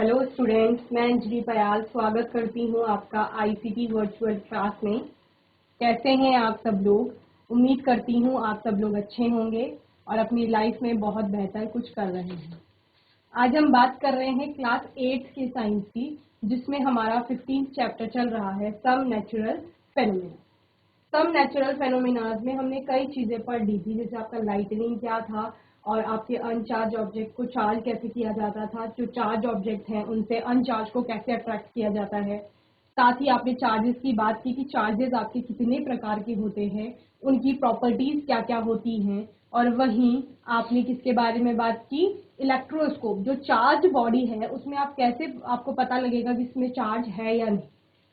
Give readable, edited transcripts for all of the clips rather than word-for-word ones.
Hello students, मैं अंजलि पयाल स्वागत करती हूँ आपका आईसीटी वर्चुअल क्लास में। कैसे हैं आप सब लोग? उम्मीद करती हूँ आप सब लोग अच्छे होंगे और अपनी लाइफ में बहुत बेहतर कुछ कर रहे हैं। आज हम बात कर रहे हैं क्लास 8 के साइंस की, जिसमें हमारा 15th चैप्टर चल रहा है some natural phenomena. Some natural phenomenas में हमने कई चीजें पढ़ ली थी, जैसे आपका लाइटनिंग क्या था और आपके अनचार्ज ऑब्जेक्ट को चार्ज कैसे किया जाता था, जो चार्ज ऑब्जेक्ट हैं उनसे अनचार्ज को कैसे अट्रैक्ट किया जाता है। साथ ही आपने चार्जेस की बात की कि चार्जेस आपके कितने प्रकार के होते हैं, उनकी प्रॉपर्टीज क्या क्या होती हैं। और वहीं आपने किसके बारे में बात की? इलेक्ट्रोस्कोप, जो चार्ज बॉडी है उसमें आप कैसे, आपको पता लगेगा कि इसमें चार्ज है या नहीं।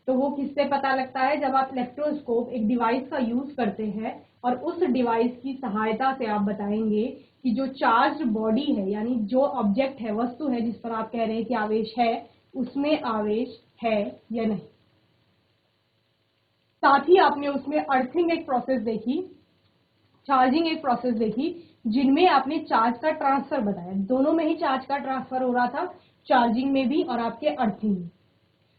तो वो किससे पता लगता है? जब आप इलेक्ट्रोस्कोप एक डिवाइस का यूज करते हैं और उस डिवाइस की सहायता से आप बताएंगे कि जो चार्ज बॉडी है, यानी जो ऑब्जेक्ट है, वस्तु है जिस पर आप कह रहे हैं कि आवेश है, उसमें आवेश है या नहीं। साथ ही आपने उसमें अर्थिंग एक प्रोसेस देखी, चार्जिंग एक प्रोसेस देखी, जिनमें आपने चार्ज का ट्रांसफर बताया। दोनों में ही चार्ज का ट्रांसफर हो रहा था, चार्जिंग में भी और आपके अर्थिंग में।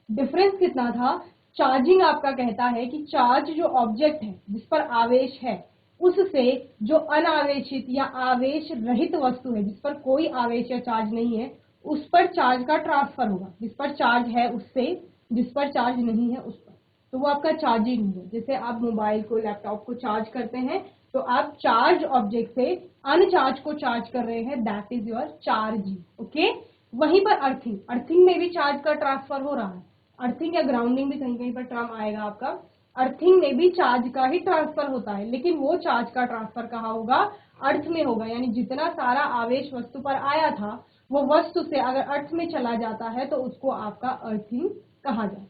डिफरेंस कितना था? चार्जिंग आपका कहता है कि चार्ज जो ऑब्जेक्ट है जिस पर आवेश है, उससे जो अनावेशित या आवेश रहित वस्तु है जिस पर कोई आवेश या चार्ज नहीं है, उस पर चार्ज का ट्रांसफर होगा। जिस पर चार्ज है उससे, जिस पर चार्ज नहीं है उस पर, तो वो आपका चार्जिंग है। जैसे आप मोबाइल को, लैपटॉप को चार्ज करते हैं तो आप चार्ज ऑब्जेक्ट से अनचार्ज को चार्ज कर रहे हैं, that is your charging. Okay. वहीं पर अर्थिंग, अर्थिंग में भी चार्ज का ट्रांसफर हो रहा है। अर्थिंग या ग्राउंडिंग भी कहीं कहीं पर टर्म आएगा आपका। अर्थिंग में भी चार्ज का ही ट्रांसफर होता है, लेकिन वो चार्ज का ट्रांसफर कहाँ होगा? अर्थ में होगा। यानी जितना सारा आवेश वस्तु पर आया था, वो वस्तु से अगर अर्थ में चला जाता है तो उसको आपका अर्थिंग कहा जाता है।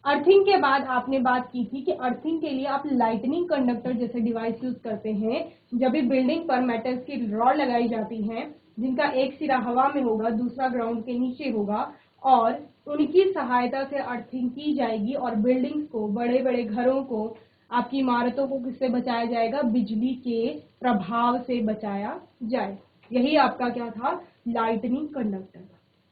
अर्थिंग के बाद आपने बात की थी कि अर्थिंग के लिए आप लाइटनिंग कंडक्टर जैसे डिवाइस यूज करते हैं। जब भी बिल्डिंग पर मेटल्स की रॉड लगाई जाती हैं, जिनका एक सिरा हवा में होगा, दूसरा ग्राउंड के नीचे होगा, और उनकी सहायता से अर्थिंग की जाएगी और बिल्डिंग्स को, बड़े बड़े घरों को, आपकी इमारतों को किससे बचाया जाएगा? बिजली के प्रभाव से बचाया जाए। यही आपका क्या था? Lightning conductor.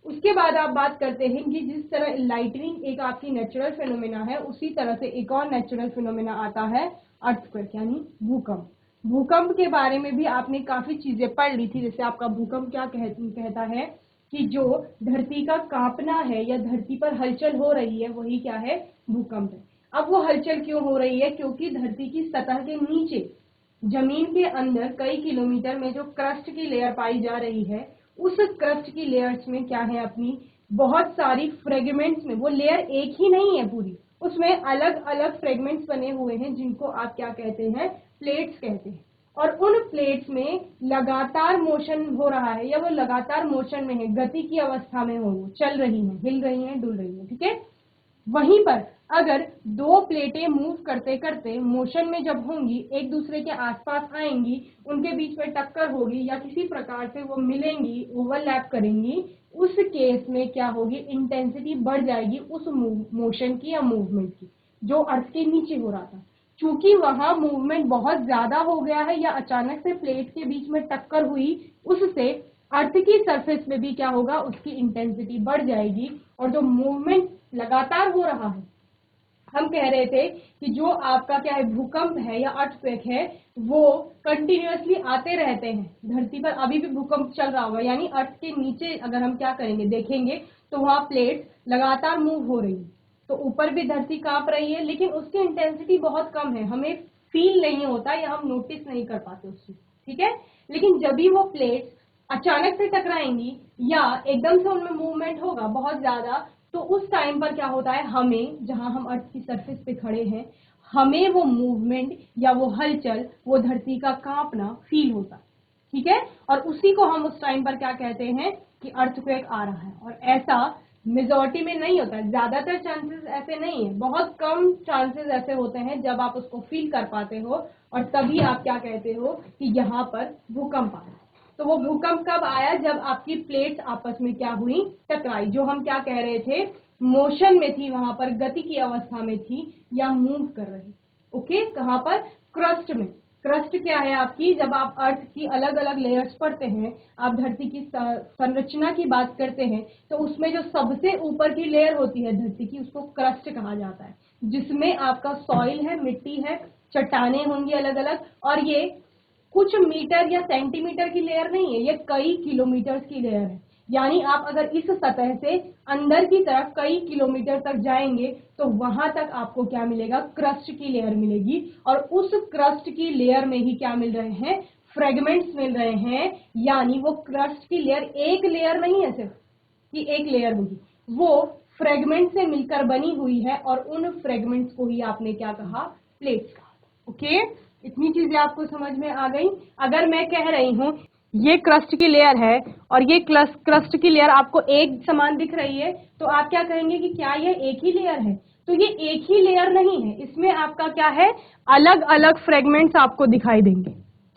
उसके बाद आप बात करते हैं कि जिस तरह लाइटनिंग एक आपकी नेचुरल फिनोमेना है, उसी तरह से एक और नेचुरल फिनोमेना आता है अर्थक्वेक, यानी भूकंप। भूकंप के बारे में भी आपने काफी चीजें पढ़ ली थी। जैसे आपका भूकंप क्या कहता है कि जो धरती का कांपना है या धरती पर हलचल हो रही है, वही क्या है? भूकंप है। अब वो हलचल क्यों हो रही है? क्योंकि धरती की सतह के नीचे, जमीन के अंदर कई किलोमीटर में जो क्रस्ट की लेयर पाई जा रही है, उस क्रस्ट की लेयर्स में क्या है? अपनी बहुत सारी फ्रेगमेंट्स में, वो लेयर एक ही नहीं है पूरी, उसमें अलग अलग फ्रेगमेंट्स बने हुए हैं, जिनको आप क्या कहते हैं? प्लेट्स कहते हैं। और उन प्लेट्स में लगातार मोशन हो रहा है, या वो लगातार मोशन में है, गति की अवस्था में हो, वो चल रही है, हिल रही है, डुल रही है। ठीक है। वहीं पर अगर दो प्लेटें मूव करते करते मोशन में जब होंगी, एक दूसरे के आसपास आएंगी, उनके बीच में टक्कर होगी या किसी प्रकार से वो मिलेंगी, ओवरलैप करेंगी, उस केस में क्या होगी? इंटेंसिटी बढ़ जाएगी उस मोशन की या मूवमेंट की, जो अर्थ के नीचे हो रहा था। चूंकि वहां मूवमेंट बहुत ज्यादा हो गया है या अचानक से प्लेट के बीच में टक्कर हुई, उससे अर्थ की सरफेस में भी क्या होगा? उसकी इंटेंसिटी बढ़ जाएगी। और जो मूवमेंट लगातार हो रहा है, हम कह रहे थे कि जो आपका क्या है? भूकंप है या अर्थक्वेक है, वो कंटिन्यूअसली आते रहते हैं धरती पर। अभी भी भूकंप चल रहा होगा, यानी अर्थ के नीचे अगर हम क्या करेंगे, देखेंगे, तो वहां प्लेट्स लगातार मूव हो रही है। तो ऊपर भी धरती कांप रही है, लेकिन उसकी इंटेंसिटी बहुत कम है, हमें फील नहीं होता या हम नोटिस नहीं कर पाते उसको। ठीक है। लेकिन जब भी वो प्लेट्स अचानक से टकराएंगी या एकदम से उनमें मूवमेंट होगा बहुत ज्यादा, तो उस टाइम पर क्या होता है? हमें, जहां हम अर्थ की सरफेस पे खड़े हैं, हमें वो मूवमेंट या वो हलचल, वो धरती का कांपना फील होता है। ठीक है। और उसी को हम उस टाइम पर क्या कहते हैं? कि अर्थक्वेक आ रहा है। और ऐसा मेजॉरिटी में नहीं होता है, ज्यादातर चांसेस ऐसे नहीं है, बहुत कम चांसेस ऐसे होते हैं जब आप उसको फील कर पाते हो, और तभी आप क्या कहते हो कि यहाँ पर भूकंप आया। तो वो भूकंप कब आया? जब आपकी प्लेट्स आपस में क्या हुई? टकराई। जो हम क्या कह रहे थे? मोशन में थी, वहां पर गति की अवस्था में थी या मूव कर रही। ओके। कहां पर? क्रस्ट में। क्रस्ट क्या है आपकी, जब आप अर्थ की अलग अलग लेयर्स पढ़ते हैं, आप धरती की संरचना की बात करते हैं, तो उसमें जो सबसे ऊपर की लेयर होती है धरती की, उसको क्रस्ट कहा जाता है, जिसमें आपका सॉइल है, मिट्टी है, चट्टाने होंगी अलग अलग, और ये कुछ मीटर या सेंटीमीटर की लेयर नहीं है, ये कई किलोमीटर की लेयर है। यानी आप अगर इस सतह से अंदर की तरफ कई किलोमीटर तक जाएंगे तो वहां तक आपको क्या मिलेगा, क्रस्ट की लेयर मिलेगी। और उस क्रस्ट की लेयर में ही क्या मिल रहे हैं, फ्रेगमेंट्स मिल रहे हैं। यानी वो क्रस्ट की लेयर एक लेयर नहीं है सिर्फ कि एक लेयर होगी, वो फ्रेगमेंट से मिलकर बनी हुई है, और उन फ्रेगमेंट्स को ही आपने क्या कहा, प्लेट्स कहा। ओके, इतनी चीजें आपको समझ में आ गई। अगर मैं कह रही हूं ये क्रस्ट की लेयर है और ये क्रस्ट की लेयर आपको एक समान दिख रही है, तो आप क्या कहेंगे कि क्या ये एक ही लेयर है? तो ये एक ही लेयर नहीं है, इसमें आपका क्या है, अलग अलग फ्रेगमेंट्स आपको दिखाई देंगे।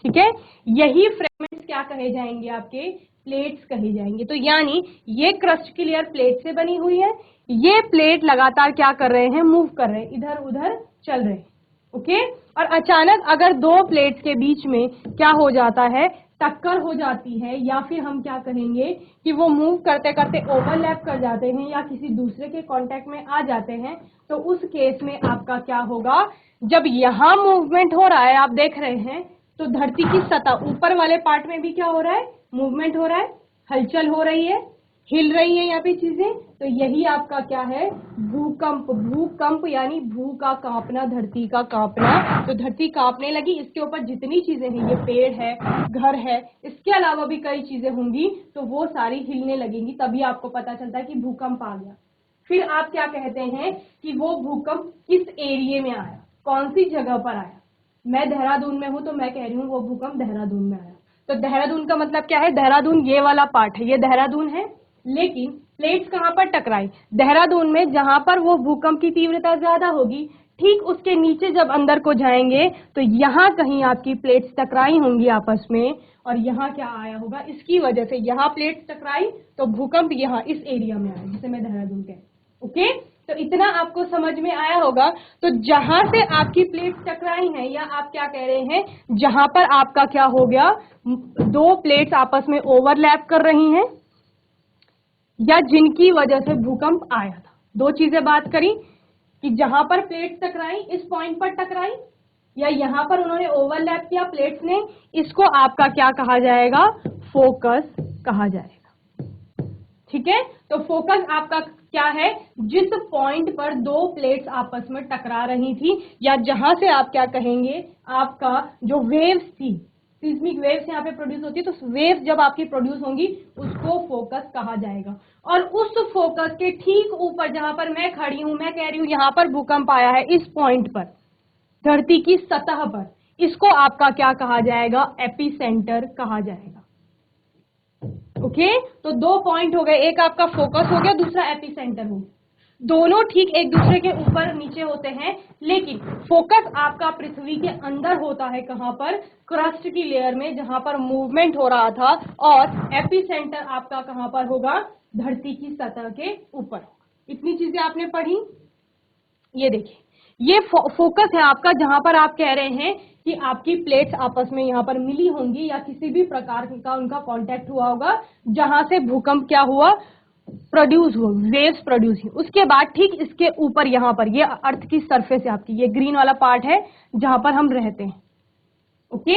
ठीक है, यही फ्रेगमेंट्स क्या कहे जाएंगे, आपके प्लेट्स कहे जाएंगे। तो यानी ये क्रस्ट की लेयर प्लेट से बनी हुई है, ये प्लेट लगातार क्या कर रहे हैं, मूव कर रहे हैं, इधर उधर चल रहे हैं। ओके, और अचानक अगर दो प्लेट्स के बीच में क्या हो जाता है, टक्कर हो जाती है, या फिर हम क्या कहेंगे कि वो मूव करते करते ओवरलैप कर जाते हैं या किसी दूसरे के कांटेक्ट में आ जाते हैं, तो उस केस में आपका क्या होगा, जब यहां मूवमेंट हो रहा है, आप देख रहे हैं, तो धरती की सतह ऊपर वाले पार्ट में भी क्या हो रहा है, मूवमेंट हो रहा है, हलचल हो रही है, हिल रही है यहाँ पे चीजें। तो यही आपका क्या है, भूकंप। भूकंप यानी भू का कांपना, धरती का कांपना। तो धरती कांपने लगी, इसके ऊपर जितनी चीजें हैं, ये पेड़ है, घर है, इसके अलावा भी कई चीजें होंगी, तो वो सारी हिलने लगेंगी, तभी आपको पता चलता है कि भूकंप आ गया। फिर आप क्या कहते हैं कि वो भूकंप किस एरिया में आया, कौन सी जगह पर आया। मैं देहरादून में हूं तो मैं कह रही हूँ वो भूकंप देहरादून में आया। तो देहरादून का मतलब क्या है, देहरादून ये वाला पार्ट है, ये देहरादून है, लेकिन प्लेट्स कहां पर टकराई, देहरादून में, जहां पर वो भूकंप की तीव्रता ज्यादा होगी। ठीक उसके नीचे जब अंदर को जाएंगे तो यहां कहीं आपकी प्लेट्स टकराई होंगी आपस में, और यहां क्या आया होगा, इसकी वजह से यहां प्लेट्स टकराई तो भूकंप यहां इस एरिया में आया, जिसे मैं देहरादून कह। ओके, तो इतना आपको समझ में आया होगा। तो जहां से आपकी प्लेट्स टकराई हैं, या आप क्या कह रहे हैं, जहां पर आपका क्या हो गया, दो प्लेट्स आपस में ओवरलैप कर रही हैं, या जिनकी वजह से भूकंप आया था। दो चीजें बात करी कि जहां पर प्लेट्स टकराई, इस पॉइंट पर टकराई, या यहां पर उन्होंने ओवरलैप किया प्लेट्स ने, इसको आपका क्या कहा जाएगा, फोकस कहा जाएगा। ठीक है, तो फोकस आपका क्या है, जिस पॉइंट पर दो प्लेट्स आपस में टकरा रही थी, या जहां से आप क्या कहेंगे, आपका जो वेव्स थी, सिस्मिक वेव्स यहाँ पे प्रोड्यूस होती है, तो वेव्स जब आपकी प्रोड्यूस होंगी उसको फोकस कहा जाएगा। और उस फोकस के ठीक ऊपर जहां पर मैं खड़ी हूं, मैं कह रही हूं यहां पर भूकंप आया है, इस पॉइंट पर, धरती की सतह पर, इसको आपका क्या कहा जाएगा, एपिसेंटर कहा जाएगा। ओके, तो दो पॉइंट हो गए, एक आपका फोकस हो गया, दूसरा एपिसेंटर हो गया। दोनों ठीक एक दूसरे के ऊपर नीचे होते हैं, लेकिन फोकस आपका पृथ्वी के अंदर होता है, कहां पर, क्रस्ट की लेयर में, जहां पर मूवमेंट हो रहा था, और एपिसेंटर आपका कहां पर होगा, धरती की सतह के ऊपर। इतनी चीजें आपने पढ़ी। ये देखिए, ये फोकस है आपका, जहां पर आप कह रहे हैं कि आपकी प्लेट्स आपस में यहां पर मिली होंगी, या किसी भी प्रकार का उनका कांटेक्ट हुआ होगा, जहां से भूकंप क्या हुआ, प्रोड्यूस हुआ, वेव्स प्रोड्यूस हुई। उसके बाद ठीक इसके ऊपर यहां पर, ये अर्थ की सरफेस है आपकी, ये ग्रीन वाला पार्ट है जहां पर हम रहते हैं। ओके,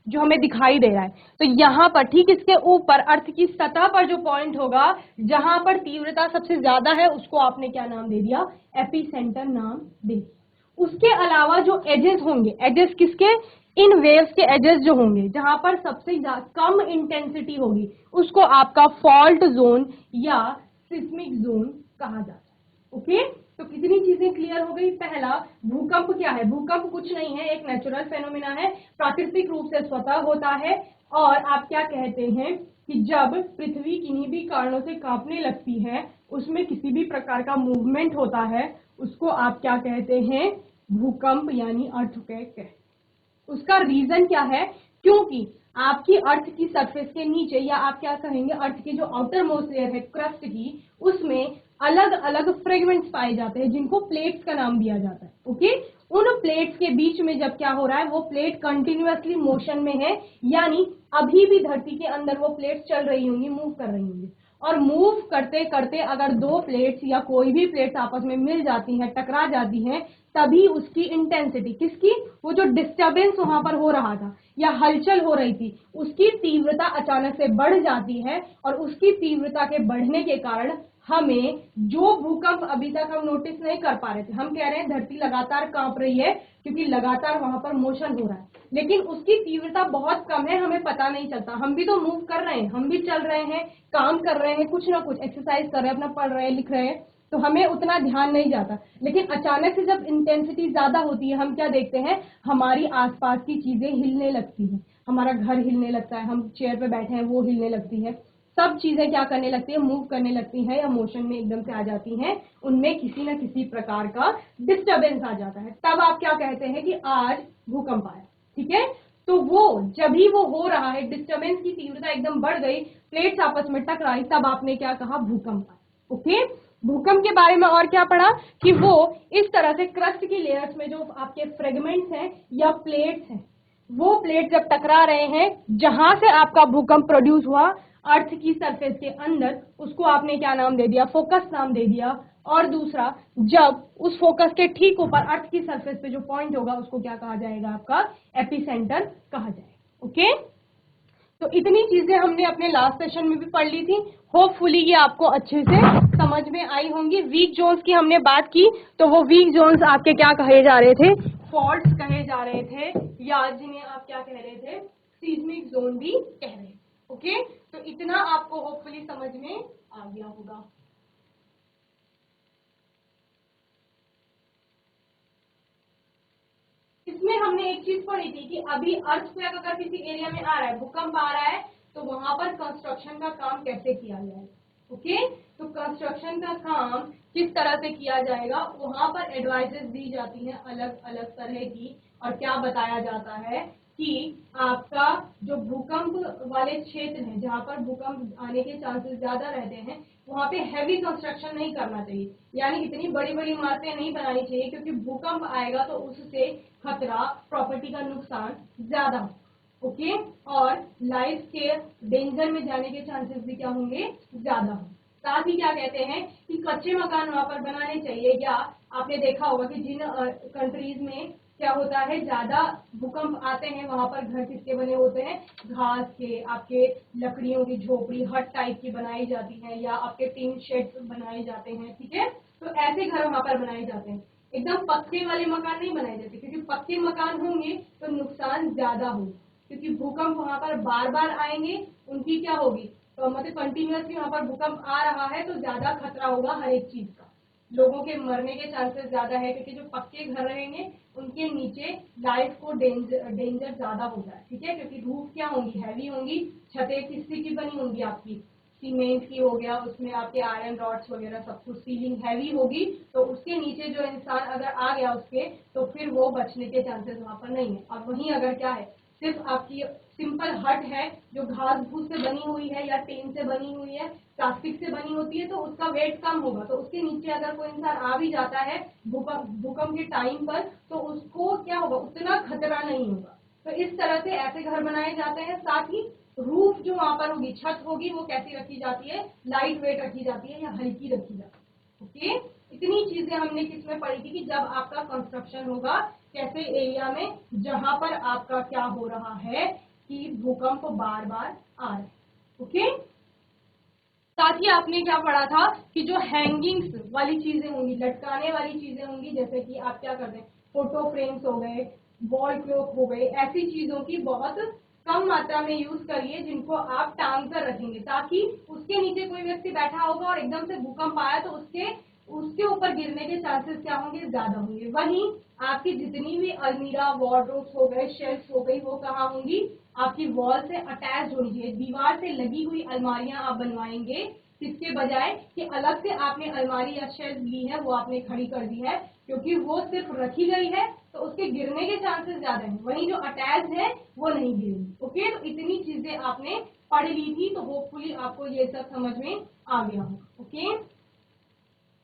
जो हमें दिखाई दे रहा है, तो यहां पर ठीक इसके ऊपर अर्थ की सतह पर जो पॉइंट होगा, जहां पर तीव्रता सबसे ज्यादा है, उसको आपने क्या नाम दे दिया, एपिसेंटर नाम दे दिया। उसके अलावा जो एजेस होंगे, एजेस किसके, इन वेव्स के एजेस जो होंगे, जहां पर सबसे कम इंटेंसिटी होगी, उसको आपका फॉल्ट जोन या सिस्मिक जोन कहा जाता है। ओके, तो कितनी चीजें क्लियर हो गई। पहला, भूकंप क्या है, भूकंप कुछ नहीं है, एक नेचुरल फेनोमेना है, प्राकृतिक रूप से स्वतः होता है। और आप क्या कहते हैं कि जब पृथ्वी किन्हीं भी कारणों से कांपने लगती है, उसमें किसी भी प्रकार का मूवमेंट होता है, उसको आप क्या कहते हैं, भूकंप यानी अर्थक्वेक। उसका रीजन क्या है, क्योंकि आपकी अर्थ की सरफेस के नीचे, या आप क्या कहेंगे, अर्थ की जो आउटर मोस्ट लेयर है क्रस्ट की, उसमें अलग अलग फ्रेगमेंट्स पाए जाते हैं, जिनको प्लेट्स का नाम दिया जाता है। ओके, उन प्लेट्स के बीच में जब क्या हो रहा है, वो प्लेट कंटिन्यूअसली मोशन में है, यानी अभी भी धरती के अंदर वो प्लेट्स चल रही होंगी, मूव कर रही होंगी। और मूव करते करते अगर दो प्लेट्स या कोई भी प्लेट्स आपस में मिल जाती हैं, टकरा जाती हैं, तभी उसकी इंटेंसिटी, किसकी, वो जो डिस्टरबेंस वहां पर हो रहा था या हलचल हो रही थी, उसकी तीव्रता अचानक से बढ़ जाती है। और उसकी तीव्रता के बढ़ने के कारण हमें जो भूकंप अभी तक हम नोटिस नहीं कर पा रहे थे, हम कह रहे हैं धरती लगातार कांप रही है क्योंकि लगातार वहां पर मोशन हो रहा है, लेकिन उसकी तीव्रता बहुत कम है, हमें पता नहीं चलता। हम भी तो मूव कर रहे हैं, हम भी चल रहे हैं, काम कर रहे हैं, कुछ ना कुछ एक्सरसाइज कर रहे हैं, अपना पढ़ रहे हैं, लिख रहे हैं, तो हमें उतना ध्यान नहीं जाता। लेकिन अचानक से जब इंटेंसिटी ज्यादा होती है, हम क्या देखते हैं, हमारी आसपास की चीजें हिलने लगती हैं, हमारा घर हिलने लगता है, हम चेयर पे बैठे हैं वो हिलने लगती है, सब चीजें क्या करने लगती है, मूव करने लगती हैं या मोशन में एकदम से आ जाती हैं, उनमें किसी न किसी प्रकार का डिस्टरबेंस आ जाता है। तब आप क्या कहते हैं कि आज भूकंप आया। ठीक है, तो वो जब भी वो हो रहा है, डिस्टरबेंस की तीव्रता एकदम बढ़ गई, प्लेट्स आपस में टकराई, तब आपने क्या कहा, भूकंप आया। ओके, भूकंप के बारे में और क्या पढ़ा कि वो इस तरह से क्रस्ट की लेयर्स में जो आपके फ्रेगमेंट्स हैं या प्लेट्स हैं, वो प्लेट जब टकरा रहे हैं, जहां से आपका भूकंप प्रोड्यूस हुआ अर्थ की सरफेस के अंदर, उसको आपने क्या नाम दे दिया, फोकस नाम दे दिया। और दूसरा, जब उस फोकस के ठीक ऊपर अर्थ की सरफेस पे जो पॉइंट होगा, उसको क्या कहा जाएगा, आपका एपिसेंटर कहा जाएगा। ओके, तो इतनी चीजें हमने अपने लास्ट सेशन में भी पढ़ ली थी। होपफुली ये आपको अच्छे से समझ में आई होंगी। वीक जोन्स की हमने बात की, तो वो वीक जोन्स आपके क्या कहे जा रहे थे, फॉल्ट्स कहे जा रहे थे, या जिन्हें आप क्या कह रहे थे, सीस्मिक जोन भी कह रहे थे। ओके, तो इतना आपको होपफुली समझ में आ गया होगा। इसमें हमने एक चीज पढ़ी थी कि अभी अर्थक्वेक अगर किसी एरिया में आ रहा है, भूकंप आ रहा है, तो वहां पर कंस्ट्रक्शन का काम कैसे किया जाएगा। ओके, तो कंस्ट्रक्शन का काम किस तरह से किया जाएगा, वहां पर एडवाइजेस दी जाती हैं अलग अलग तरह की। और क्या बताया जाता है कि आपका जो भूकंप वाले क्षेत्र है, जहां पर भूकंप आने के चांसेस ज्यादा रहते हैं, वहां पे हैवी कंस्ट्रक्शन नहीं करना चाहिए, यानी इतनी बड़ी बड़ी इमारतें नहीं बनानी चाहिए, क्योंकि भूकंप आएगा तो उससे खतरा, प्रॉपर्टी का नुकसान ज्यादा हो। ओके, और लाइफ के डेंजर में जाने के चांसेस भी क्या होंगे, ज्यादा हो। साथ ही क्या कहते हैं कि कच्चे मकान वहां पर बनाने चाहिए, या आपने देखा होगा कि जिन कंट्रीज में क्या होता है, ज्यादा भूकंप आते हैं, वहां पर घर किसके बने होते हैं, घास के, आपके लकड़ियों की झोपड़ी हट टाइप की बनाई जाती है, या आपके टीन शेड्स बनाए जाते हैं। ठीक है, तो ऐसे घर वहां पर बनाए जाते हैं, एकदम पक्के वाले मकान नहीं बनाए जाते, क्योंकि पक्के मकान होंगे तो नुकसान ज्यादा होगा, क्योंकि भूकंप वहां पर बार बार आएंगे, उनकी क्या होगी, तो मतलब कंटिन्यूअसली वहां पर भूकंप आ रहा है, तो ज्यादा खतरा होगा हर एक चीज का, लोगों के मरने के चांसेस ज्यादा है, क्योंकि जो पक्के घर रहेंगे उनके नीचे लाइफ को डेंजर ज्यादा होता है। ठीक है, क्योंकि रूफ क्या होंगी, हैवी होंगी, छतें किसकी की बनी होंगी, आपकी सीमेंट की हो गया, उसमें आपके आयरन रॉड्स वगैरह सब कुछ, सीलिंग हैवी होगी, तो उसके नीचे जो इंसान अगर आ गया उसके, तो फिर वो बचने के चांसेस वहां पर नहीं है। और वहीं अगर क्या है, सिर्फ आपकी सिंपल हट है जो घास फूस से बनी हुई है या टीन से बनी हुई है, प्लास्टिक से बनी होती है, तो उसका वेट कम होगा, तो उसके नीचे अगर कोई इंसान आ भी जाता है भूकंप के टाइम पर, तो उसको क्या होगा, उतना खतरा नहीं होगा। तो इस तरह से ऐसे घर बनाए जाते हैं। साथ ही रूफ जो वहां पर होगी, छत होगी, वो कैसी रखी जाती है, लाइट वेट रखी जाती है या हल्की रखी जाती है। ओके, इतनी चीजें हमने किसमें पढ़ी थी कि जब आपका कंस्ट्रक्शन होगा, कैसे एरिया में, जहां पर आपका क्या हो रहा है कि भूकंप बार बार आ रहे हैं। ओके, साथ ही आपने क्या पढ़ा था कि जो हैंगिंग्स वाली चीजें होंगी, लटकाने वाली चीजें होंगी, जैसे कि आप क्या करते हैं, फोटो फ्रेम्स हो गए, वॉल क्लॉक हो गए, ऐसी चीजों की बहुत कम मात्रा में यूज करिए, जिनको आप टांग कर रखेंगे, ताकि उसके नीचे कोई व्यक्ति बैठा होगा और एकदम से भूकंप आया तो उसके उसके ऊपर गिरने के चांसेस क्या होंगे, ज्यादा होंगे। वहीं आपकी जितनी भी अलमीरा, वार्डरोब्स हो गए, शेल्फ हो गई, वो कहाँ होंगी, आपकी वॉल से अटैच होनी चाहिए, दीवार से लगी हुई अलमारियां आप बनवाएंगे, इसके बजाय कि अलग से आपने अलमारी या शेल्फ ली है, वो आपने खड़ी कर दी है, क्योंकि वो सिर्फ रखी गई है, तो उसके गिरने के चांसेस ज्यादा हैं। वहीं जो अटैच है वो नहीं गिरेगी। ओके, तो इतनी चीजें आपने पढ़ ली थी, तो होपफुली आपको ये सब समझ में आ गया होगा। ओके,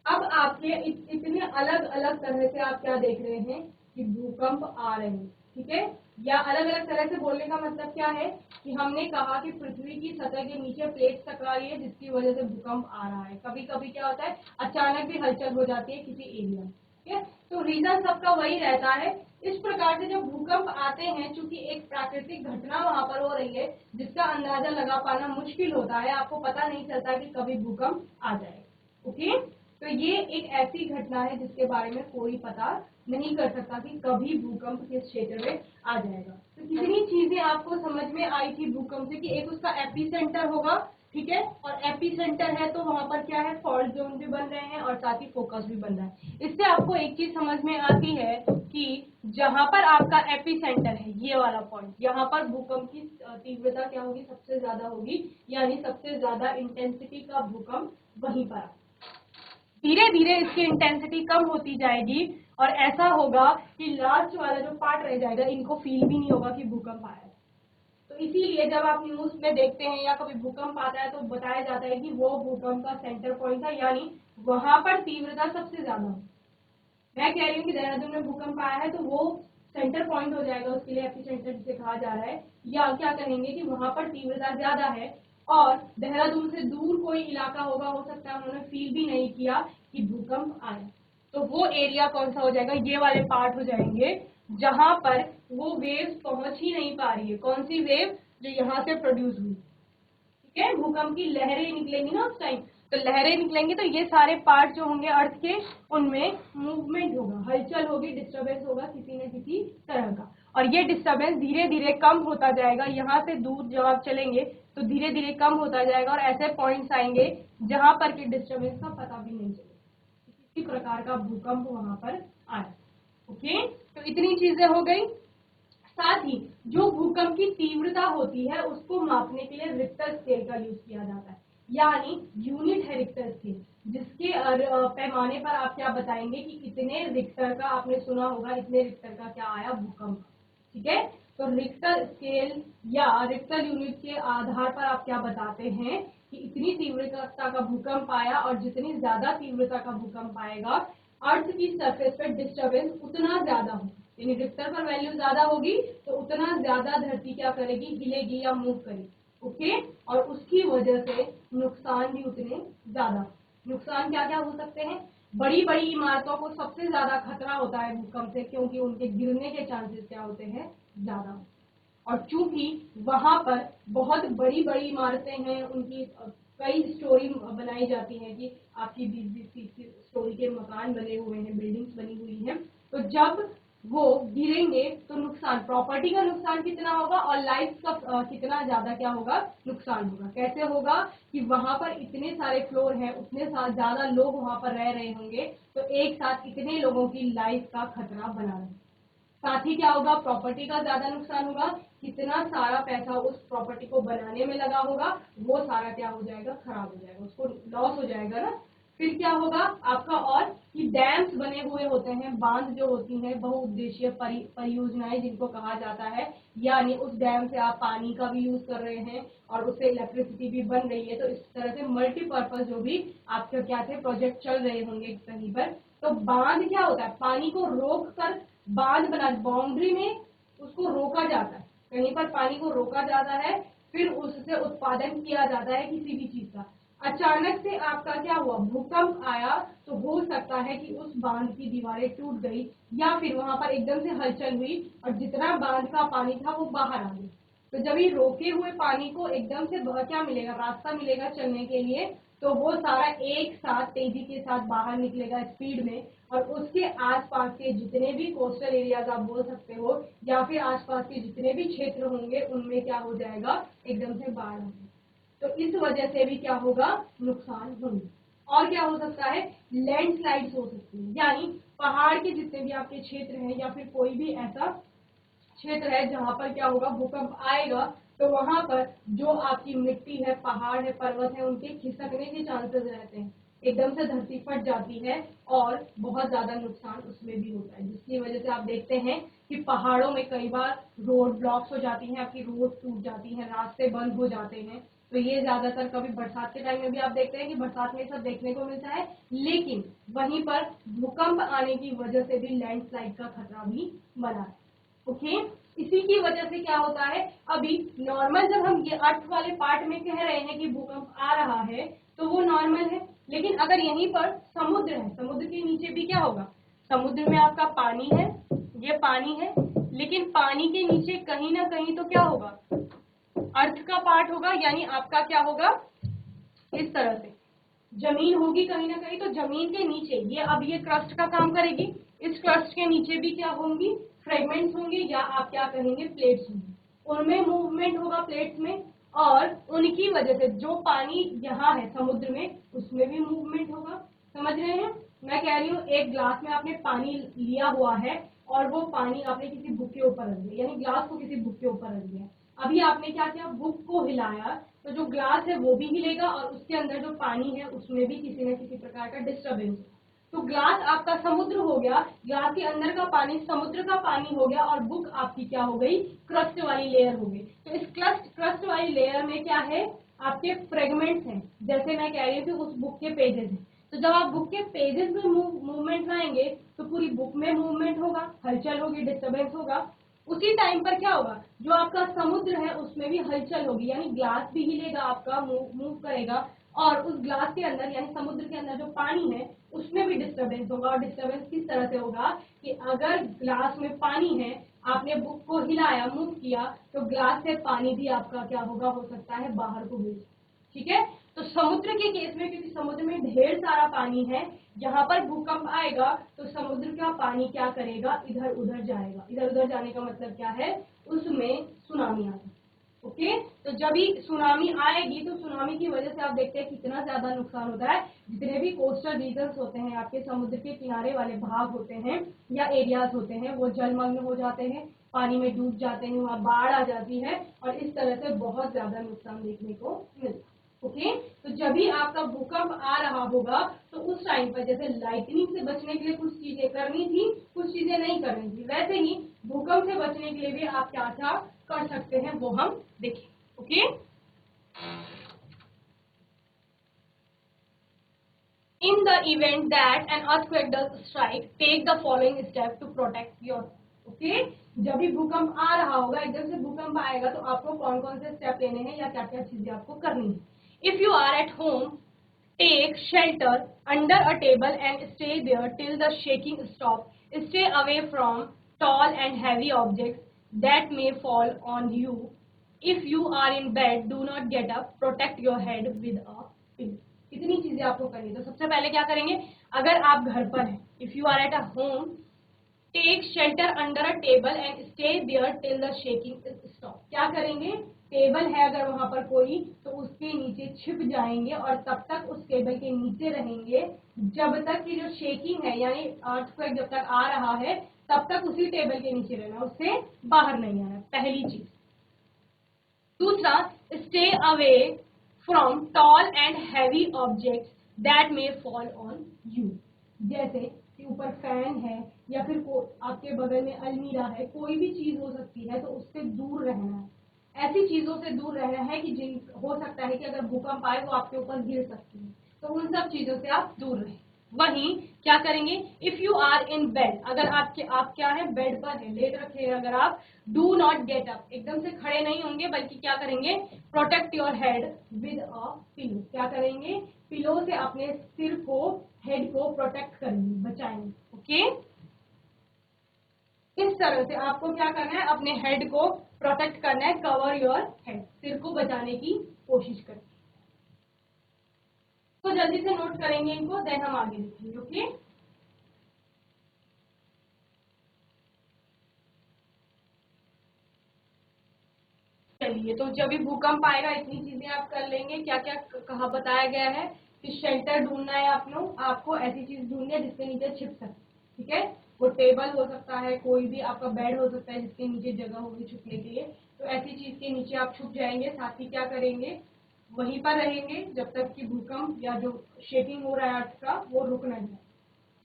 अब आपके इतने अलग अलग तरह से आप क्या देख रहे हैं, कि भूकंप आ रहे हैं, ठीक है। या अलग अलग तरह से बोलने का मतलब क्या है कि हमने कहा कि पृथ्वी की सतह के नीचे प्लेट टकरा रही है जिसकी वजह से भूकंप आ रहा है। कभी कभी क्या होता है, अचानक भी हलचल हो जाती है किसी एरिया, ठीक है। तो रीजन सबका वही रहता है। इस प्रकार से जब भूकंप आते हैं, चूंकि एक प्राकृतिक घटना वहां पर हो रही है जिसका अंदाजा लगा पाना मुश्किल होता है, आपको पता नहीं चलता कि कभी भूकंप आ जाएगा, ओके। तो ये एक ऐसी घटना है जिसके बारे में कोई पता नहीं कर सकता कि कभी भूकंप किस क्षेत्र में आ जाएगा। तो कितनी चीजें आपको समझ में आई थी भूकंप से, कि एक उसका एपिसेंटर होगा, ठीक है, और एपिसेंटर है तो वहां पर क्या है, फॉल्ट जोन भी बन रहे हैं और साथ ही फोकस भी बन रहा है। इससे आपको एक चीज समझ में आती है कि जहां पर आपका एपिसेंटर है, ये वाला पॉइंट, यहाँ पर भूकंप की तीव्रता क्या होगी, सबसे ज्यादा होगी, यानी सबसे ज्यादा इंटेंसिटी का भूकंप वहीं पर। धीरे धीरे इसकी इंटेंसिटी कम होती जाएगी और ऐसा होगा कि लास्ट वाला जो पार्ट रह जाएगा इनको फील भी नहीं होगा कि भूकंप आया है। तो इसीलिए जब आप न्यूज में देखते हैं या कभी भूकंप आता है तो बताया जाता है कि वो भूकंप का सेंटर पॉइंट था, यानी वहां पर तीव्रता सबसे ज्यादा हो। मैं कह रही हूँ कि देहरादून में भूकंप आया है तो वो सेंटर पॉइंट हो जाएगा, उसके लिए एपिसेंटर जिसे कहा जा रहा है। या क्या कहेंगे कि वहां पर तीव्रता ज्यादा है और देहरादून से दूर कोई इलाका होगा, हो सकता है उन्होंने फील भी नहीं किया कि भूकंप आया, तो वो एरिया कौन सा हो जाएगा, ये वाले पार्ट हो जाएंगे जहां पर वो वेव पहुंच ही नहीं पा रही है। कौन सी वेव, जो यहाँ से प्रोड्यूस हुई, ठीक है, भूकंप की लहरें निकलेंगी ना उस टाइम, तो लहरें निकलेंगी तो ये सारे पार्ट जो होंगे अर्थ के, उनमें मूवमेंट होगा, हलचल होगी, डिस्टरबेंस होगा किसी न किसी तरह का। और ये डिस्टरबेंस धीरे धीरे कम होता जाएगा, यहाँ से दूर जब आप चलेंगे तो धीरे धीरे कम होता जाएगा और ऐसे पॉइंट्स आएंगे जहां पर कि डिस्टरबेंस का पता भी नहीं चलेगा, किसी प्रकार का भूकंप वहां पर आया। ओके, तो इतनी चीजें हो गई। साथ ही जो भूकंप की तीव्रता होती है उसको मापने के लिए रिक्टर स्केल का यूज किया जाता है, यानी यूनिट है रिक्टर स्केल, जिसके पैमाने पर आप क्या बताएंगे कि इतने रिक्टर का, आपने सुना होगा इतने रिक्टर का क्या आया भूकंप, ठीक है। तो रिक्टर स्केल या रिक्टर यूनिट के आधार पर आप क्या बताते हैं कि इतनी तीव्रता का भूकंप आया, और जितनी ज्यादा तीव्रता का भूकंप आएगा अर्थ की सरफेस पर डिस्टर्बेंस उतना ज्यादा होगा, यानी रिक्टर पर वैल्यू ज्यादा होगी तो उतना ज्यादा धरती क्या करेगी, हिलेगी या मूव करेगी, ओके। और उसकी वजह से नुकसान भी उतने ज्यादा। नुकसान क्या क्या हो सकते हैं, बड़ी बड़ी इमारतों को सबसे ज्यादा खतरा होता है भूकंप से, क्योंकि उनके गिरने के चांसेस क्या होते हैं, ज्यादा। और चूंकि वहां पर बहुत बड़ी बड़ी इमारतें हैं, उनकी कई स्टोरी बनाई जाती है कि आपकी 20-20-30 स्टोरी के मकान बने हुए हैं, बिल्डिंग्स बनी हुई हैं, तो जब वो गिरेंगे तो नुकसान, प्रॉपर्टी का नुकसान कितना होगा और लाइफ का कितना ज्यादा क्या होगा, नुकसान होगा। कैसे होगा कि वहां पर इतने सारे फ्लोर हैं, उतने ज्यादा लोग वहां पर रह रहे होंगे, तो एक साथ इतने लोगों की लाइफ का खतरा बना रहे। साथ ही क्या होगा, प्रॉपर्टी का ज्यादा नुकसान होगा, कितना सारा पैसा उस प्रॉपर्टी को बनाने में लगा होगा वो सारा क्या हो जाएगा, खराब हो जाएगा, उसको लॉस हो जाएगा ना। फिर क्या होगा आपका, और कि डैम्स बने हुए होते हैं, बांध जो होती हैं, बहुउद्देशीय परियोजनाएं जिनको कहा जाता है, यानी उस डैम से आप पानी का भी यूज कर रहे हैं और उससे इलेक्ट्रिसिटी भी बन रही है, तो इस तरह से मल्टीपर्पज जो भी आपके क्या थे प्रोजेक्ट चल रहे होंगे कहीं पर, तो बांध क्या होता है, पानी को रोक कर बांध बना, बाउंड्री में उसको रोका जाता है, कहीं पर पानी को रोका जाता है, फिर उससे उत्पादन किया जाता है किसी भी चीज का। अचानक से आपका क्या हुआ, भूकंप आया, तो हो सकता है कि उस बांध की दीवारें टूट गई या फिर वहां पर एकदम से हलचल हुई और जितना बांध का पानी था वो बाहर आ गया। तो जब ये रोके हुए पानी को एकदम से क्या मिलेगा, रास्ता मिलेगा चलने के लिए, तो वो सारा एक साथ तेजी के साथ बाहर निकलेगा स्पीड में, और उसके आसपास के जितने भी कोस्टल एरियाज आप बोल सकते हो या फिर आसपास के जितने भी क्षेत्र होंगे उनमें क्या हो जाएगा, एकदम से बाढ़ होगी। तो इस वजह से भी क्या होगा, नुकसान होंगे। और क्या हो सकता है, लैंडस्लाइड्स हो सकती है, यानी पहाड़ के जितने भी आपके क्षेत्र हैं या फिर कोई भी ऐसा क्षेत्र है जहां पर क्या होगा, भूकंप आएगा तो वहां पर जो आपकी मिट्टी है, पहाड़ है, पर्वत है, उनके खिसकने के चांसेस रहते हैं, एकदम से धरती फट जाती है और बहुत ज्यादा नुकसान उसमें भी होता है, जिसकी वजह से आप देखते हैं कि पहाड़ों में कई बार रोड ब्लॉक्स हो जाती हैं, आपकी रोड टूट जाती है, रास्ते बंद हो जाते हैं, तो ये ज्यादातर कभी बरसात के टाइम में भी आप देखते हैं कि बरसात में सब देखने को मिलता है, लेकिन वहीं पर भूकंप आने की वजह से भी लैंडस्लाइड का खतरा भी बना है। ओके, इसी की वजह से क्या होता है, अभी नॉर्मल जब हम ये अर्थ वाले पार्ट में कह रहे हैं कि भूकंप आ रहा है तो वो नॉर्मल है, लेकिन अगर यहीं पर समुद्र है, समुद्र के नीचे भी क्या होगा, समुद्र में आपका पानी है, ये पानी है, लेकिन पानी के नीचे कहीं ना कहीं तो क्या होगा, अर्थ का पार्ट होगा, यानी आपका क्या होगा, इस तरह से जमीन होगी कहीं ना कहीं, तो जमीन के नीचे ये अब ये क्रस्ट का काम करेगी, इस क्रस्ट के नीचे भी क्या होंगी, फ्रेगमेंट्स होंगे, या आप क्या कहेंगे, प्लेट्स होंगी, उनमें मूवमेंट होगा प्लेट्स में, और उनकी वजह से जो पानी यहाँ है समुद्र में उसमें भी मूवमेंट होगा। समझ रहे हैं, मैं कह रही हूँ एक ग्लास में आपने पानी लिया हुआ है और वो पानी आपने किसी बुक के ऊपर रख दिया, यानी ग्लास को किसी बुक के ऊपर रख दिया, अभी आपने क्या किया, बुक को हिलाया, तो जो ग्लास है वो भी हिलेगा और उसके अंदर जो पानी है उसमें भी किसी न किसी प्रकार का डिस्टर्बेंस। तो ग्लास आपका समुद्र हो गया, ग्लास के अंदर का पानी समुद्र का पानी हो गया, और बुक आपकी क्या हो गई, क्रस्ट वाली लेयर हो गई। तो इस क्रस्ट वाली लेयर में क्या है, आपके फ्रेगमेंट्स हैं, जैसे मैं कह रही हूँ कि उस बुक के पेजेस हैं, तो जब आप बुक के पेजेस में मूवमेंट लाएंगे तो पूरी बुक में मूवमेंट होगा, हलचल होगी, डिस्टर्बेंस होगा। उसी टाइम पर क्या होगा, जो आपका समुद्र है उसमें भी हलचल होगी, यानी ग्लास भी हिलेगा, आपका मूव करेगा, और उस ग्लास के अंदर यानी समुद्र के अंदर जो पानी है उसमें भी डिस्टर्बेंस होगा। और डिस्टर्बेंस किस तरह से होगा कि अगर ग्लास में पानी है, आपने बुक को हिलाया, मूव किया, तो ग्लास से पानी भी आपका क्या होगा, हो सकता है बाहर को गिर। ठीक है, तो समुद्र के केस में, क्योंकि समुद्र में ढेर सारा पानी है, जहां पर भूकंप आएगा तो समुद्र का पानी क्या करेगा, इधर उधर जाएगा। इधर उधर जाने का मतलब क्या है, उसमें सुनामी आएगी। ओके, तो जब भी सुनामी आएगी तो सुनामी की वजह से आप देखते हैं कितना ज्यादा नुकसान होता है। जितने भी कोस्टल रीजन्स होते हैं, आपके समुद्र के किनारे वाले भाग होते हैं या एरियाज होते हैं, वो जलमग्न हो जाते हैं, पानी में डूब जाते हैं, वहां बाढ़ आ जाती है, और इस तरह से बहुत ज्यादा नुकसान देखने को मिलता है। ओके, तो जब भी आपका भूकंप आ रहा होगा तो उस टाइम पर जैसे लाइटनिंग से बचने के लिए कुछ चीजें करनी थी, कुछ चीजें नहीं करनी थी, वैसे ही भूकंप से बचने के लिए भी आप क्या क्या कर सकते हैं वो हम देखें। Okay, in the event that an earthquake does strike, take the following step to protect your। Okay, जब भी भूकंप आ रहा होगा, एकदम से भूकंप आएगा तो आपको कौन कौन से स्टेप लेने हैं या क्या क्या चीजें आपको करनी है। If you are at home, take shelter under a table and stay there till the shaking stop. Stay away from tall and heavy objects that may fall on you. If you are in bed, do not get up. Protect your head with a pillow. इतनी चीजें आपको करनी। तो सबसे पहले क्या करेंगे, अगर आप घर पर हैं, if you are at a home, take shelter under a table and stay there till the shaking stop. क्या करेंगे, टेबल है अगर वहां पर कोई तो उसके नीचे छिप जाएंगे और तब तक उस टेबल के नीचे रहेंगे जब तक कि जो शेकिंग है यानी अर्थक्वेक जब तक आ रहा है तब तक उसी टेबल के नीचे रहना, उससे बाहर नहीं आना, पहली चीज। दूसरा, stay away from tall and heavy objects that may fall on you. जैसे कि ऊपर फैन है या फिर आपके बगल में अलमीरा है, कोई भी चीज हो सकती है, तो उससे दूर रहना है। ऐसी चीजों से दूर रहना है कि जिन हो सकता है कि अगर भूकंप आए वो आपके ऊपर गिर सकती है, तो उन सब चीजों से आप दूर रहें। वहीं क्या करेंगे, if you are in bed, अगर आप क्या है, बेड पर है, लेट रखे हैं अगर आप, डू नॉट गेट अप, एकदम से खड़े नहीं होंगे, बल्कि क्या करेंगे, protect your head with a pillow. क्या करेंगे, पिलो से अपने सिर को, हेड को प्रोटेक्ट करेंगे, बचाएंगे। ओके, इस तरह से आपको क्या करना है, अपने हेड को प्रोटेक्ट करना है, कवर योर हेड, सिर को बचाने की कोशिश करें। तो जल्दी से नोट करेंगे इनको, देन हम आगे देखेंगे। ओके, चलिए, तो जब भी भूकंप आएगा इतनी चीजें आप कर लेंगे। क्या क्या कहा बताया गया है कि शेल्टर ढूंढना है आपको ऐसी चीज ढूंढनी है जिसके नीचे छिप सके। ठीक है, वो टेबल हो सकता है, कोई भी आपका बेड हो सकता है जिसके नीचे जगह होगी छुपने के लिए, तो ऐसी चीज के नीचे आप छुप जाएंगे। साथ ही क्या करेंगे, वहीं पर रहेंगे जब तक कि भूकंप या जो शेकिंग हो रहा है अर्थ का वो रुक न जाए।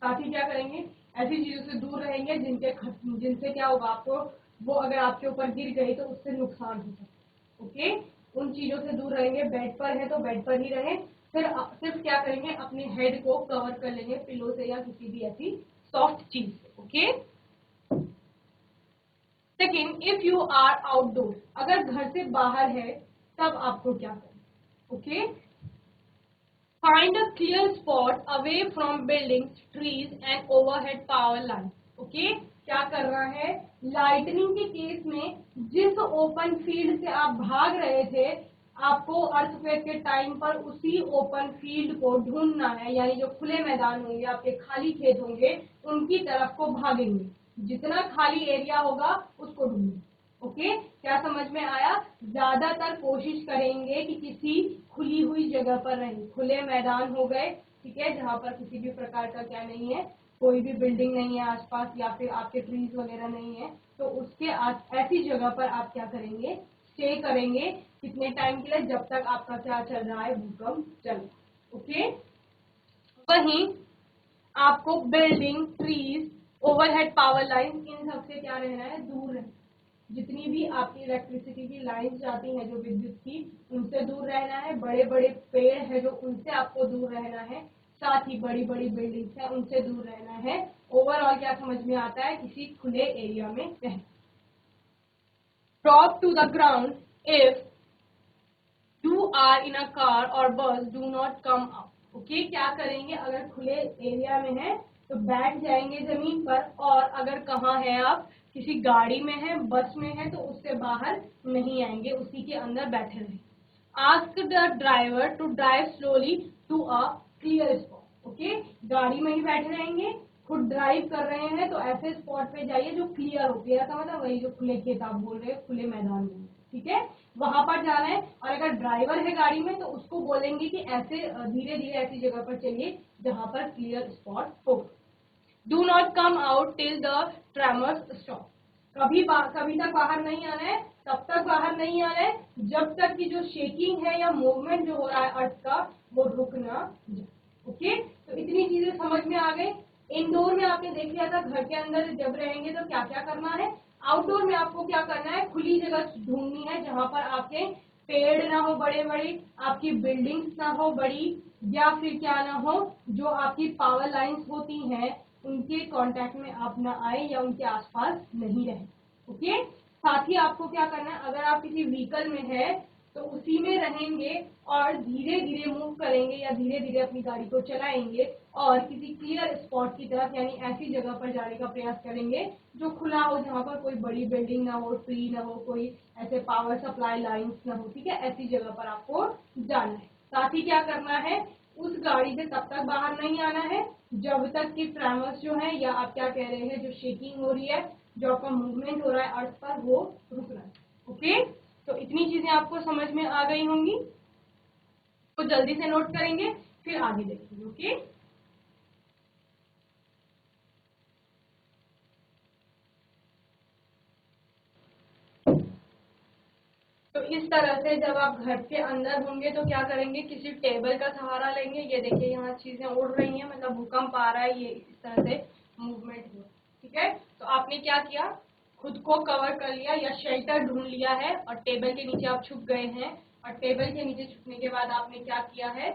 साथ ही क्या करेंगे, ऐसी चीजों से दूर रहेंगे जिनसे क्या होगा, आपको वो अगर आपके ऊपर गिर गई तो उससे नुकसान हो सकता है। ओके, उन चीजों से दूर रहेंगे। बेड पर है तो बेड पर ही रहे। फिर सिर्फ क्या करेंगे, अपने हेड को कवर कर लेंगे पिलो से या किसी भी ऐसी सॉफ्ट चीज से। Okay. Second, if you are outdoor, अगर घर से बाहर है तब आपको क्या करना। Okay, find a clear spot away from buildings, trees and overhead power line. Okay, क्या करना है, लाइटनिंग के केस में जिस ओपन फील्ड से आप भाग रहे थे, आपको अर्थक्वेक के टाइम पर उसी ओपन फील्ड को ढूंढना है, यानी जो खुले मैदान होंगे, आपके खाली खेत होंगे, उनकी तरफ को भागेंगे। जितना खाली एरिया होगा उसको ढूंढेंगे। ओके, क्या समझ में आया? ज्यादातर कोशिश करेंगे कि किसी खुली हुई जगह पर रहें, खुले मैदान हो गए, ठीक है, जहां पर किसी भी प्रकार का क्या नहीं है, कोई भी बिल्डिंग नहीं है आसपास या फिर आपके ट्रीज वगैरह नहीं है, तो उसके ऐसी जगह पर आप क्या करेंगे, स्टे करेंगे। कितने टाइम के लिए? जब तक आपका क्या चल रहा है, भूकंप चल रहा है। ओके, वहीं आपको building, trees, overhead power line, इन सबसे क्या रहना है, दूर रहना। जितनी भी आपकी इलेक्ट्रिसिटी की लाइन जाती हैं, जो विद्युत की, उनसे दूर रहना है। बड़े बड़े पेड़ है जो, उनसे आपको दूर रहना है। साथ ही बड़ी बड़ी बिल्डिंग्स है, उनसे दूर रहना है। ओवरऑल क्या समझ में आता है, किसी खुले एरिया में रहना। Drop to the ground if you are in a car और bus, do not come up. Okay, क्या करेंगे, अगर खुले एरिया में है तो बैठ जाएंगे जमीन पर, और अगर कहाँ है, आप किसी गाड़ी में है, बस में है, तो उससे बाहर नहीं आएंगे, उसी के अंदर बैठे रहेंगे। Ask the driver to drive slowly to a clear spot. Okay, गाड़ी में ही बैठे रहेंगे, खुद ड्राइव कर रहे हैं तो ऐसे स्पॉट पे जाइए जो क्लियर हो। क्लियर का मतलब वही जो खुले खेत आप बोल रहे हो, खुले मैदान में, ठीक है, वहां पर जाना है। और अगर ड्राइवर है गाड़ी में तो उसको बोलेंगे कि ऐसे धीरे धीरे ऐसी जगह पर चलिए जहां पर क्लियर स्पॉट हो। Do not come out till the tremors stop. कभी तक बाहर नहीं आना है, तब तक बाहर नहीं आना है जब तक कि जो शेकिंग है या मूवमेंट जो हो रहा है अर्थ का, वो रुक ना जाए। ओके, तो इतनी चीजें समझ में आ गई। इंडोर में आपने देख लिया था, घर के अंदर जब रहेंगे तो क्या क्या करना है। आउटडोर में आपको क्या करना है, खुली जगह ढूंढनी है जहां पर आपके पेड़ ना हो बड़े बड़े, आपकी बिल्डिंग्स ना हो बड़ी, या फिर क्या ना हो, जो आपकी पावर लाइंस होती हैं उनके कांटेक्ट में आप ना आए या उनके आसपास नहीं रहे। ओके, साथ ही आपको क्या करना है, अगर आप किसी व्हीकल में है तो उसी में रहेंगे और धीरे धीरे मूव करेंगे या धीरे धीरे अपनी गाड़ी को चलाएंगे और किसी क्लियर स्पॉट की तरफ, यानी ऐसी जगह पर जाने का प्रयास करेंगे जो खुला हो, जहां पर कोई बड़ी बिल्डिंग ना हो, ट्री ना हो, कोई ऐसे पावर सप्लाई लाइंस ना हो। ठीक है, ऐसी जगह पर आपको जाना है। साथ ही क्या करना है, उस गाड़ी से तब तक बाहर नहीं आना है जब तक कि ट्रैमर्स जो है, या आप क्या कह रहे हैं, जो शेकिंग हो रही है, जो आपका मूवमेंट हो रहा है अर्थ पर, वो रुक रहा है। ओके, तो इतनी चीजें आपको समझ में आ गई होंगी, तो जल्दी से नोट करेंगे फिर आगे देखेंगे। ओके, तो इस तरह से जब आप घर के अंदर होंगे तो क्या करेंगे, किसी टेबल का सहारा लेंगे। ये देखिए यहाँ चीजें उड़ रही हैं, मतलब भूकंप आ रहा है, ये इस तरह से मूवमेंट हो। ठीक है, तो आपने क्या किया, खुद को कवर कर लिया या शेल्टर ढूंढ लिया है और टेबल के नीचे आप छुप गए हैं। और टेबल के नीचे छुपने के बाद आपने क्या किया है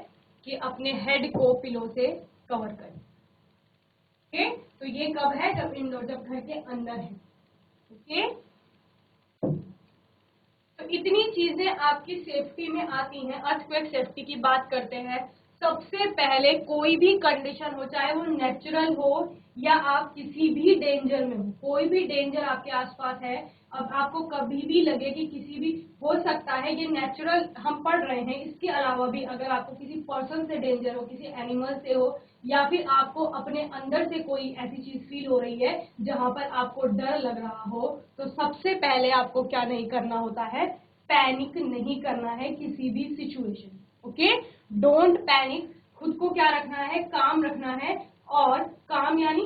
कि अपने हेड को पिलो से कवर कर। ओके, तो ये कब है, जब इंडोर, जब घर के अंदर है। ओके, तो इतनी चीजें आपकी सेफ्टी में आती हैं। अर्थक्वेक सेफ्टी की बात करते हैं, सबसे पहले कोई भी कंडीशन हो, चाहे वो नेचुरल हो या आप किसी भी डेंजर में हो, कोई भी डेंजर आपके आसपास है, अब आपको कभी भी लगे कि किसी भी, हो सकता है ये नेचुरल हम पढ़ रहे हैं, इसके अलावा भी अगर आपको किसी पर्सन से डेंजर हो, किसी एनिमल से हो, या फिर आपको अपने अंदर से कोई ऐसी चीज फील हो रही है जहां पर आपको डर लग रहा हो, तो सबसे पहले आपको क्या नहीं करना होता है, पैनिक नहीं करना है किसी भी सिचुएशन। ओके, डोंट पैनिक, खुद को क्या रखना है, काम रखना है। और काम यानी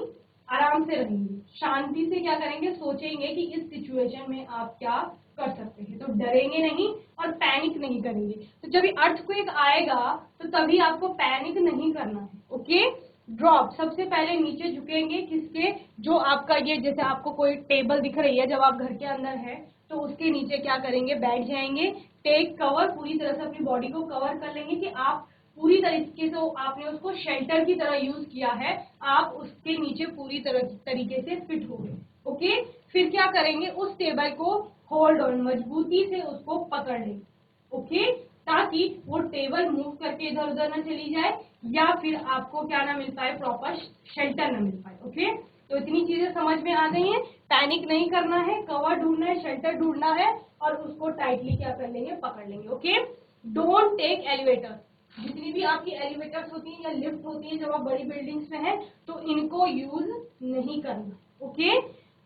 आराम से रहेंगे, शांति से क्या करेंगे, सोचेंगे कि इस सिचुएशन में आप क्या कर सकते हैं, तो डरेंगे नहीं और पैनिक नहीं करेंगे। तो जब अर्थक्वेक आएगा तो तभी आपको पैनिक नहीं करना है। ओके, ड्रॉप, सबसे पहले नीचे झुकेंगे, किसके, जो आपका ये, जैसे आपको कोई टेबल दिख रही है, जब आप घर के अंदर है तो उसके नीचे क्या करेंगे, बैठ जाएंगे। टेक कवर, पूरी तरह से अपनी बॉडी को कवर कर लेंगे कि आप पूरी तरीके से आपने उसको शेल्टर की तरह यूज किया है, आप उसके नीचे पूरी तरीके से फिट हो गए। ओके, फिर क्या करेंगे, उस टेबल को होल्ड ऑन, मजबूती से उसको पकड़ लें। ओके, ताकि वो टेबल मूव करके इधर उधर ना चली जाए या फिर आपको क्या ना मिल पाए, प्रॉपर शेल्टर ना मिल पाए। ओके, तो इतनी चीजें समझ में आ गई हैं। पैनिक नहीं करना है, कवर ढूंढना है, शेल्टर ढूंढना है और उसको टाइटली क्या कर लेंगे, पकड़ लेंगे। ओके, डोंट टेक एलिवेटर, जितनी भी आपकी एलिवेटर्स होती हैं या लिफ्ट होती है जब आप बड़ी बिल्डिंग्स में हैं, तो इनको यूज नहीं करना। ओके,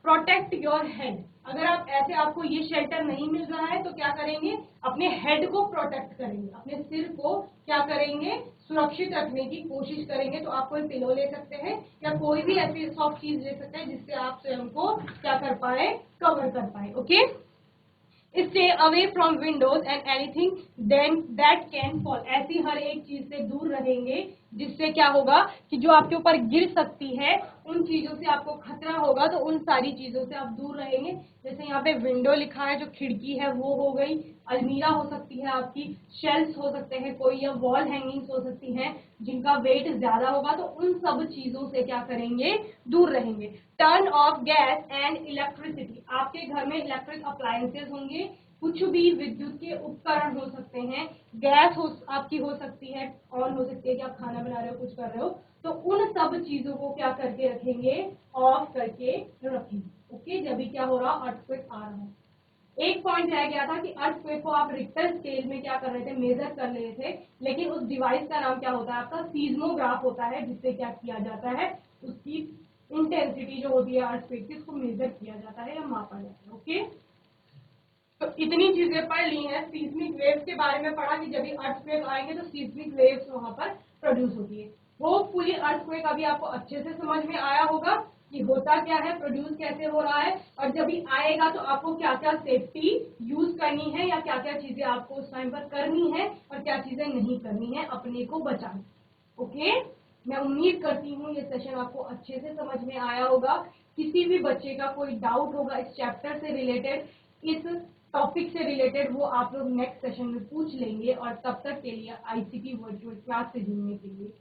प्रोटेक्ट योर हेड, अगर आप ऐसे आपको ये शेल्टर नहीं मिल रहा है तो क्या करेंगे, अपने हेड को प्रोटेक्ट करेंगे, अपने सिर को क्या करेंगे, सुरक्षित रखने की कोशिश करेंगे। तो आप कोई पिलो ले सकते हैं या कोई भी ऐसी सॉफ्ट चीज ले सकते हैं जिससे आप स्वयं को क्या कर पाए, कवर कर पाए। Okay, stay away from windows and anything then that can fall, ऐसी हर एक चीज से दूर रहेंगे जिससे क्या होगा कि जो आपके ऊपर गिर सकती है, उन चीजों से आपको खतरा होगा, तो उन सारी चीजों से आप दूर रहेंगे। जैसे यहाँ पे विंडो लिखा है, जो खिड़की है वो हो गई, अलमीरा हो सकती है आपकी, शेल्फ्स हो सकते हैं कोई, या वॉल हैंगिंग्स हो सकती हैं जिनका वेट ज्यादा होगा, तो उन सब चीजों से क्या करेंगे, दूर रहेंगे। Turn off gas and electricity, आपके घर में इलेक्ट्रिक अप्लायंसेस होंगे, कुछ भी विद्युत के उपकरण हो सकते हैं, गैस हो आपकी हो सकती है, ऑन हो सकती है कि आप खाना बना रहे हो, कुछ कर रहे हो, तो उन सब चीजों को क्या करके रखेंगे, ऑफ करके रखेंगे। ओके, जब भी क्या हो रहा, अर्थक्वेक आ रहा है। एक पॉइंट रह गया था कि अर्थक्वेक को आप रिक्टर स्केल में क्या कर रहे थे, मेजर कर रहे थे, लेकिन उस डिवाइस का नाम क्या होता है, आपका सीज्मोग्राफ होता है, जिससे क्या किया जाता है, उसकी इंटेंसिटी जो होती है अर्थक्वेक की, उसको मेजर किया जाता है या मापा जाता है। ओके, तो इतनी चीजें पढ़ ली हैं। सीस्मिक वेव्स के बारे में पढ़ा कि जब भी अर्थक्वेक आएंगे तो सीस्मिक वेव्स वहां पर प्रोड्यूस होती है। होपफुली अर्थक्वेक अभी आपको अच्छे से समझ में आया होगा कि होता क्या है, प्रोड्यूस कैसे हो रहा है, और जब भी आएगा तो आपको क्या क्या सेफ्टी यूज करनी है या क्या क्या चीजें आपको उस टाइम पर करनी है और क्या चीजें नहीं करनी है अपने को बचाने। ओके, मैं उम्मीद करती हूँ ये सेशन आपको अच्छे से समझ में आया होगा। किसी भी बच्चे का कोई डाउट होगा इस चैप्टर से रिलेटेड, इस टॉपिक से रिलेटेड, वो आप लोग नेक्स्ट सेशन में पूछ लेंगे। और तब तक के लिए ICT वर्चुअल क्लास से जुड़ने के लिए